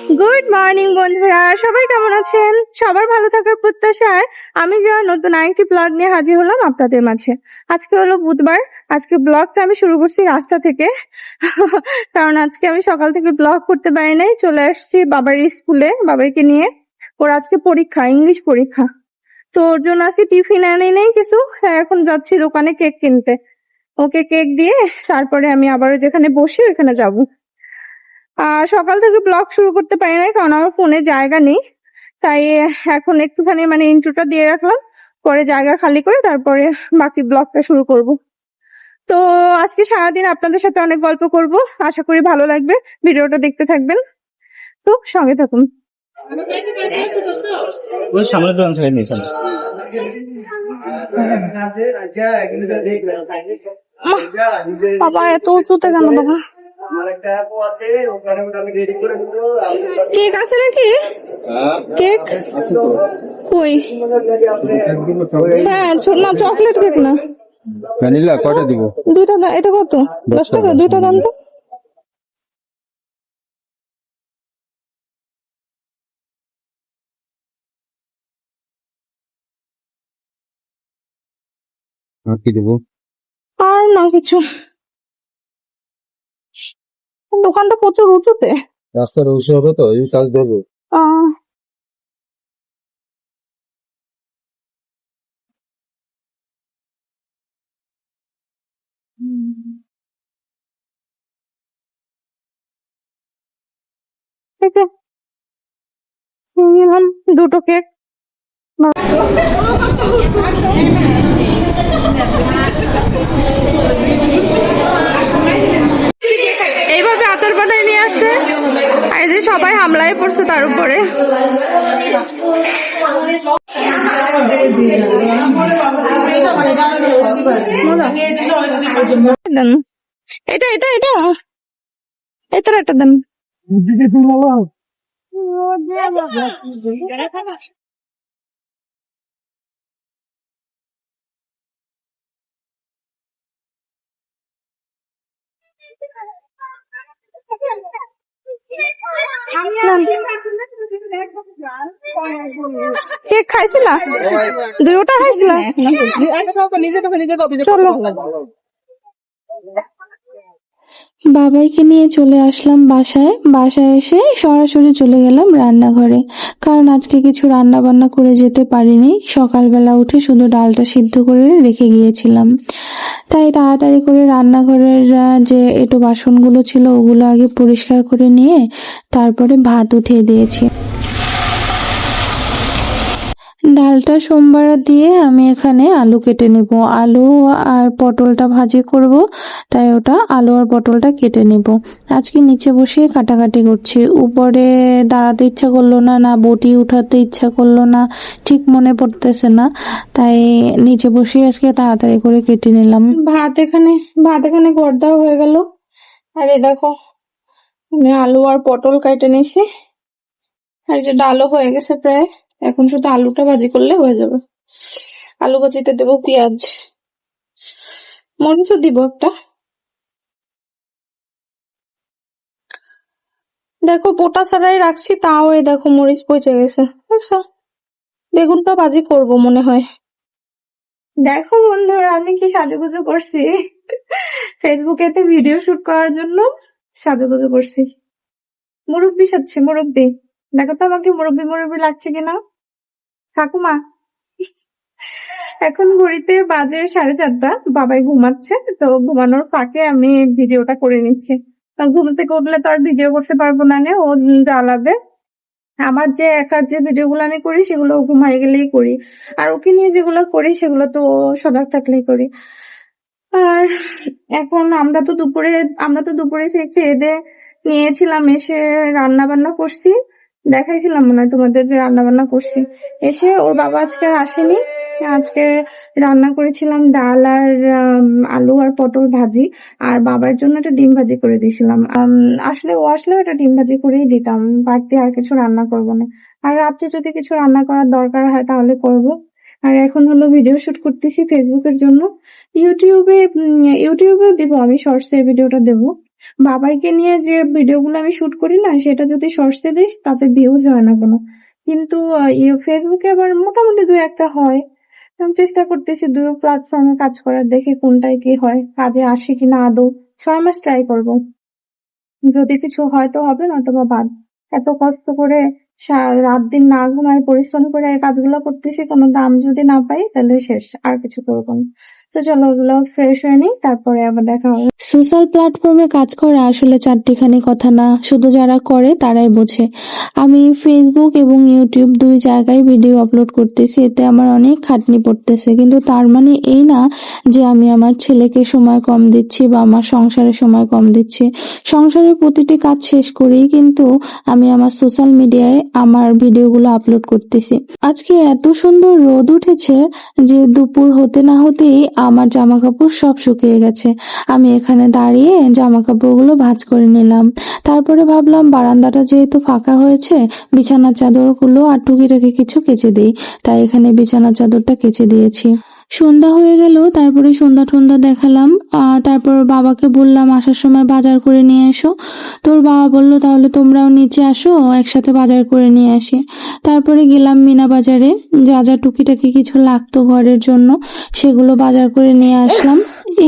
Good morning বন্ধুরা, সবাই কেমন আছেন? সবার ভালো থাকার প্রত্যাশায় আমি যে নতুন আরেকটি ব্লগ নিয়ে হাজির হলাম আপনাদের মাঝে। আজকে হলো বুধবার। আজকে ব্লগটা আমি শুরু করছি রাস্তা থেকে কারণ আজকে আমি সকাল থেকে ব্লগ করতে পারি নাই। চলে আসছি বাবার স্কুলে বাবাইকে নিয়ে। ওর আজকে পরীক্ষা, ইংলিশ পরীক্ষা। তো ওর জন্য আজকে টিফিন আনি নেই কিছু। এখন যাচ্ছি দোকানে কেক কিনতে। ওকে কেক দিয়ে তারপরে আমি আবারও যেখানে বসি ওখানে যাবো। সকাল থেকে ব্লগ শুরু করতে পারি নাই কারণ আমার ফোনে জায়গা নেই। তাই এখন একটুখানি ইন্ট্রোটা দিয়ে রাখলাম, পরে জায়গা খালি করে তারপরে বাকি ব্লগটা শুরু করব। তো আজকে সারাদিন আপনাদের সাথে অনেক গল্প করব, আশা করি ভালো লাগবে। ভিডিওটা দেখতে থাকবেন, তো সঙ্গে থাকুন। বাবা এত উঁচুতে কেন বাবা? কেক আছে নাকি? কেক কই? হ্যাঁ না, চকলেট কেক না, ভ্যানিলা। কয়টা দিব? দুইটা। এটা কত? 10 টাকা। দুইটা দাম তো। আর কি দেবো? আর না কিছু। দোকানটা প্রচুর উঁচুতে। রাস্তার উঁচু হবে তো, এই কাজ দেবো। ঠিক আছে, নিলাম দুটো কেক। এইভাবে আচার বানায় নিয়ে আসছে, আর এই যে সবাই হামলায় পড়ছে তার উপরে। এটা এটা এটা এটার একটা দেন। কেক খাইছিলা? দুইটা খাইছিলা? চলো। বাবাইকে নিয়ে চলে আসলাম বাসায় এসে সরাসরি চলে গেলাম রান্নাঘরে, কারণ আজকে কিছু রান্না বান্না করে যেতে পারিনি। সকালবেলা উঠে শুধু ডালটা সিদ্ধ করে রেখে গিয়েছিলাম, তাই তাড়াতাড়ি করে রান্নাঘরের যে এঁটো বাসনগুলো ছিল ওগুলো আগে পরিষ্কার করে নিয়ে তারপরে ভাত উঠিয়ে দিয়েছি। ডালটা সোমবার দিয়ে আমি এখানে আলু কেটে নেব। আলু আর পটলটা ভাজি করব, তাই ওটা আলু আর পটলটা কেটে নেব। আজকে নিচে বসে কাটাকাটি করছি, উপরে দাঁড়াতে ইচ্ছা করলো না, না বটি উঠাতে ইচ্ছা করলো না, ঠিক মনে পড়তেছে না, তাই নিচে বসে আজকে তাড়াতাড়ি করে কেটে নিলাম। ভাত এখানে গড় হয়ে গেল। আর এই দেখো আমি আলু আর পটল কেটে নিয়েছি, আর যে ডালও হয়ে গেছে প্রায়। এখন শুধু আলুটা ভাজি করলে হয়ে যাবে। আলু ভাজিতে দেবো পেঁয়াজ, মরিচও দিব একটা। দেখো পোটা ছাড়াই রাখছি, তাও এই দেখো মরিচ পচে গেছে, দেখছো? বেগুনটা ভাজি করব মনে হয়। দেখো বন্ধুরা আমি কি সাজুগুজু করছি, ফেসবুকে ভিডিও শুট করার জন্য সাজুগুজু করছি। মুরব্বি সাজছি, মুরব্বি। দেখো তো আমাকে মুরব্বি মুরব্বি লাগছে কিনা। ঠাকুমা। এখন ঘড়িতে বাজে 4:30, বাবাই ঘুমাচ্ছে, তো ঘুমানোর ফাঁকে আমি ভিডিওটা করে নিচ্ছি। ঘুম থেকে উঠলে তো আর ভিডিও করতে পারবো না, ও জ্বালাবে। আমার যে একার যে ভিডিওগুলো আমি করি সেগুলো ঘুমাই গেলেই করি, আর ওকে নিয়ে যেগুলো করি সেগুলো তো সজাগ থাকলেই করি। আর এখন আমরা তো দুপুরে সেই খেয়ে দিয়ে নিয়েছিলাম, এসে রান্না বান্না করছি, দেখাইছিলাম মনে হয় তোমাদের যে রান্না বান্না করছি। এসে ওর বাবা আজকে আর আসেনি, আজকে রান্না করেছিলাম ডাল আর আলু আর পটল ভাজি, আর বাবার জন্য একটা ডিম ভাজি করে দিয়েছিলাম। আসলে ও আসলেও একটা ডিম ভাজি করেই দিতাম, বাড়তি আর কিছু রান্না করবো না। আর রাত্রে যদি কিছু রান্না করার দরকার হয় তাহলে করব। আর এখন হলো ভিডিও শুট করতেছি ফেসবুকের জন্য। ইউটিউবেও দিব, আমি শর্টস এর ভিডিওটা দেবো। বাবাইকে নিয়ে যে ভিডিওগুলো আমি শুট করি না, সেটা যদি শর্টসে দিস তাতে ভিউজ হয় না কোনো। কিন্তু ফেসবুকে আবার মোটামুটি দুই একটা হয়। আমি চেষ্টা করতেছি দুই প্ল্যাটফর্মে কাজ করার, দেখি কোনটায় কি হয়, কাজে আসে কিনা আদৌ। 6 মাস ট্রাই করব, যদি কিছু হয় তো হবে, নয়তোবা বাদ। এত কষ্ট করে রাত দিন না ঘুমায় পরিশ্রম করে এই কাজগুলো করতেছি, কোনো দাম যদি না পাই তাহলে শেষ, আর কিছু করবো না। তো চলো ওগুলো ফ্রেশ হয়ে নিই, তারপরে আবার দেখা হবে। সোশ্যাল প্ল্যাটফর্মে কাজ করা আসলে চারটিখানি কথা না, শুধু যারা করে তারাই বোঝে। আমি ফেসবুক এবং ইউটিউব দুই জায়গায় ভিডিও আপলোড করতেছি, এতে আমার অনেক খাটনি পড়তেছে, কিন্তু তার মানে এই না যে আমি আমার ছেলেকে সময় কম দিচ্ছি বা আমার সংসারে সময় কম দিচ্ছি। সংসারের প্রতিটি কাজ শেষ করেই কিন্তু আমি আমার সোশ্যাল মিডিয়ায় আমার ভিডিওগুলো আপলোড করতেছি। আজকে এত সুন্দর রোদ উঠেছে যে দুপুর হতে না হতেই আমার জামা কাপড় সব শুকিয়ে গেছে। আমি এখানে দাঁড়িয়ে জামা কাপড়গুলো ভাঁজ করে নিলাম। তারপরে ভাবলাম বারান্দাটা যেহেতু ফাঁকা হয়েছে, বিছানার চাদরগুলো আর টুকিটাকি কিছু কেচে দিই, তাই এখানে বিছানার চাদরটা কেচে দিয়েছি। সন্ধ্যা হয়ে গেল, তারপরে সন্ধ্যা টন্ধ্যা দেখালাম। তারপর বাবাকে বললাম আসার সময় বাজার করে নিয়ে এসো। তোর বাবা বলল তাহলে তোমরাও নিচে আসো, একসাথে বাজার করে নিয়ে আসি। তারপরে গেলাম মিনা বাজারে, যা যা টুকিটাকি কিছু লাগতো ঘরের জন্য সেগুলো বাজার করে নিয়ে আসলাম।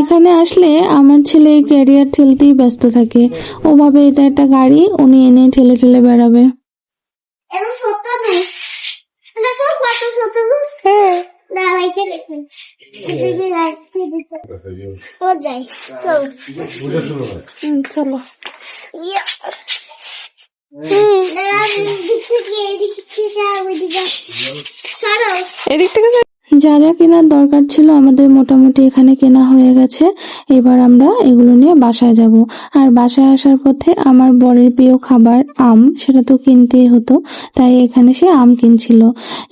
এখানে আসলে আমার ছেলে এই ক্যারিয়ার ঠেলতেই ব্যস্ত থাকে। ও ভাবে এটা একটা গাড়ি, উনি এনে ঠেলে ঠেলে বেড়াবে। এত ছোট নেই, দেখো কত ছোট না লাইকে রেখে যদি লাইকে দিতে তো যাই। চলো চলো। ইয়া এদিক থেকে যা যা কেনার দরকার ছিল আমাদের মোটামুটি এখানে কেনা হয়ে গেছে। এবার আমরা এগুলো নিয়ে বাসায় যাব। আর বাসায় আসার পথে আমার বরের প্রিয় খাবার আম, সেটা তো কিনতেই হতো, তাই এখানে সে আম কিনছিল।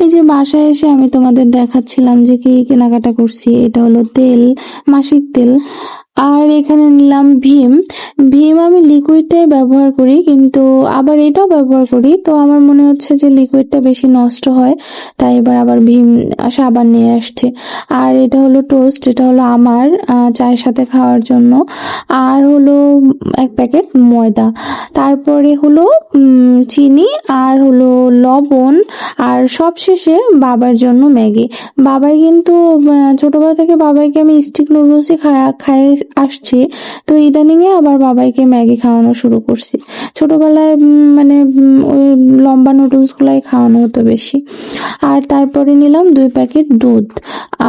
এই যে বাসায় এসে আমি তোমাদের দেখাচ্ছিলাম যে কি কেনাকাটা করছি। এটা হলো তেল, মাসিক তেল। আর এখানে নিলাম ভীম। ভীম আমি লিকুইডটাই ব্যবহার করি, কিন্তু আবার এটাও ব্যবহার করি, তো আমার মনে হচ্ছে যে লিকুইডটা বেশি নষ্ট হয়, তাই এবার আবার ভীম সাবান নিয়ে আসছি। আর এটা হলো টোস্ট, এটা হলো আমার চায়ের সাথে খাওয়ার জন্য। আর হলো এক প্যাকেট ময়দা। তারপরে হলো চিনি, আর হলো লবণ, আর সবশেষে বাবার জন্য ম্যাগি। বাবাই কিন্তু ছোটবেলা থেকে বাবাইকে আমি স্টিক নুডলসই খাই আসছি, তো ইদানিং এ আবার বাবাইকে ম্যাগি খাওয়ানো শুরু করছি। ছোটবেলায় মানে ওই লম্বা নুডলস গুলাই খাওয়ানো হতো বেশি। আর তারপরে নিলাম 2 প্যাকেট দুধ।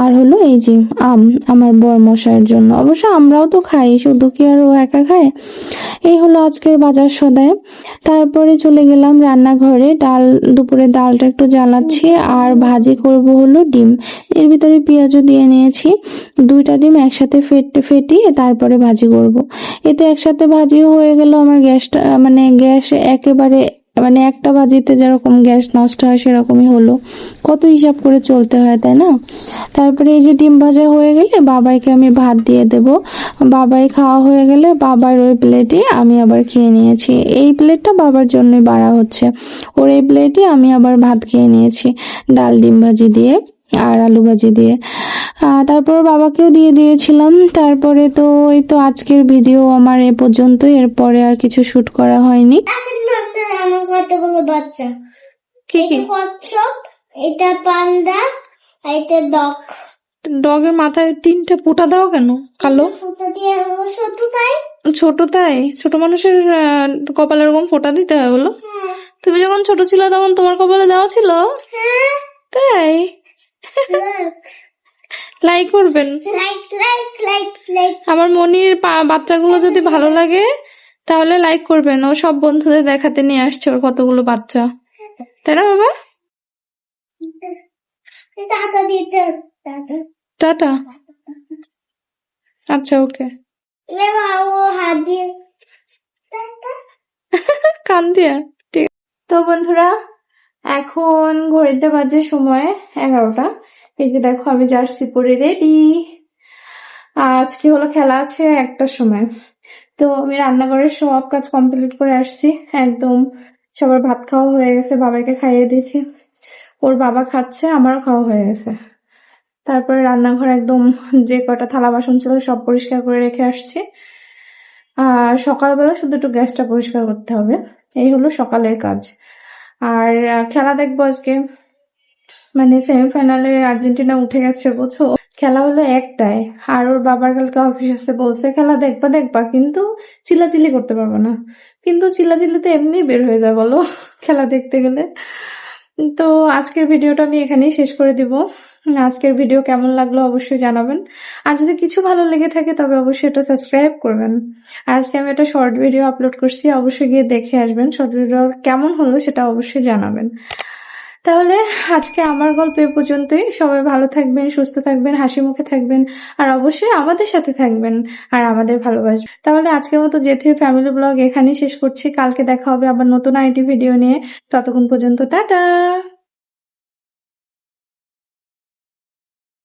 আর হলো এই যে আম, আমার বর মশাইয়ের জন্য। অবশ্য আমরাও তো খাই, শুধু কি আর ও একা খায়? এই হলো আজকের বাজার সদাই। তারপরে চলে গেলাম রান্নাঘরে। দুপুরে ডালটা একটু জ্বালাচ্ছি, আর ভাজি করব হলো ডিম। এর ভিতরে পেঁয়াজও দিয়ে নিয়েছি। 2টা ডিম একসাথে ফেটিয়ে তারপরে ভাজি করব। এতে একসাথে ভাজিও হয়ে গেল। আমার গ্যাসটা মানে গ্যাস একেবারে মানে একটা ভাজিতে যেরকম গ্যাস নষ্ট হয় সেরকমই হলো। কত হিসাব করে চলতে হয়, তাই না? তারপরে এই যে ডিম ভাজা হয়ে গেলে বাবাইকে আমি ভাত দিয়ে দেব। বাবাই খাওয়া হয়ে গেলে বাবার ওই প্লেটে আমি আবার খেয়ে নিয়েছি। এই প্লেটটা বাবার জন্যই বাড়া হচ্ছে, ওর এই প্লেটে আমি আবার ভাত খেয়ে নিয়েছি, ডাল ডিম ভাজি দিয়ে আর আলু ভাজি দিয়ে। তারপর বাবাকেও দিয়ে দিয়েছিলাম। তারপরে তো এই তো আজকের ভিডিও আমার এ পর্যন্তই, এরপরে আর কিছু শুট করা হয়নি। আমার কতগুলো বাচ্চা, কি কি? কচ্ছপ, এটা পান্ডা, এটা ডগ। ডগের মাথায় 3টা ফোঁটা দাও কেন? কালো ফুটা দিয়ে ছোট তাই। ছোট? তাই ছোট মানুষের কপালে এরকম ফোঁটা দিতে হয় বলো? হ্যাঁ তুমি যখন ছোট ছিল তখন তোমার কপালে দেওয়া ছিল? হ্যাঁ, তাই? লাইক করবেন। Like like like like. আমার মনির বাচ্চাগুলো যদি ভালো লাগে তাহলে লাইক করবেন। ও সব বন্ধুদের দেখাতে নিয়ে আসছে ওর কতগুলো বাচ্চা, তাই না বাবা? টাটা দিতে টাটা। টাটা। আচ্ছা, ওকে। এবার ও হাত দিয়ে টাটা। কান দিয়া। ঠিক আছে। তো বন্ধুরা, এখন ঘড়িতে বাজে সময় 11টা। এই যে দেখো আমি জার্সি পরে রেডি। আজকে হলো খেলা আছে 1টার সময়। তো আমি রান্নাঘরের সব কাজ কমপ্লিট করে আসছি একদম। সবার ভাত খাওয়া হয়ে গেছে, বাবাকে খাইয়ে দিয়েছি, ওর বাবা খাচ্ছে, আমারও খাওয়া হয়ে গেছে। তারপরে রান্নাঘর একদম যে কটা থালা বাসন ছিল সব পরিষ্কার করে রেখে আসছি। আর সকালবেলা শুধু একটু গ্যাসটা পরিষ্কার করতে হবে, এই হলো সকালের কাজ। আর খেলা দেখবো আজকে, মানে সেমিফাইনালে আর্জেন্টিনা উঠে গেছে বুঝছো। খেলা হলো একটাই, আর ওর বাবার কালকে অফিস আছে, বলছে খেলা দেখবা দেখবা কিন্তু চিল্লাচিল্লি করতে পারবো না। কিন্তু চিল্লাচিল্লি তো এমনি বের হয়ে যায় বলো খেলা দেখতে গেলে। তো আজকের ভিডিওটা আমি এখানেই শেষ করে দিব। আজকের ভিডিও কেমন লাগলো অবশ্যই জানাবেন, আর যদি কিছু ভালো লেগে থাকে তবে অবশ্যই এটা সাবস্ক্রাইব করবেন। আর আজকে আমি একটা শর্ট ভিডিও আপলোড করছি, অবশ্যই গিয়ে দেখে আসবেন। শর্ট ভিডিও কেমন হলো সেটা অবশ্যই জানাবেন। তাহলে আজকে আমার গল্প এ পর্যন্তই। সবাই ভালো থাকবেন, সুস্থ থাকবেন, হাসি মুখে থাকবেন, আর অবশ্যই আমাদের সাথে থাকবেন আর আমাদের ভালোবাসবেন। তাহলে আজকের মতো জেথির ফ্যামিলি ব্লগ এখানেই শেষ করছি। কালকে দেখা হবে আবার নতুন আইটি ভিডিও নিয়ে। ততক্ষণ পর্যন্ত টাটা।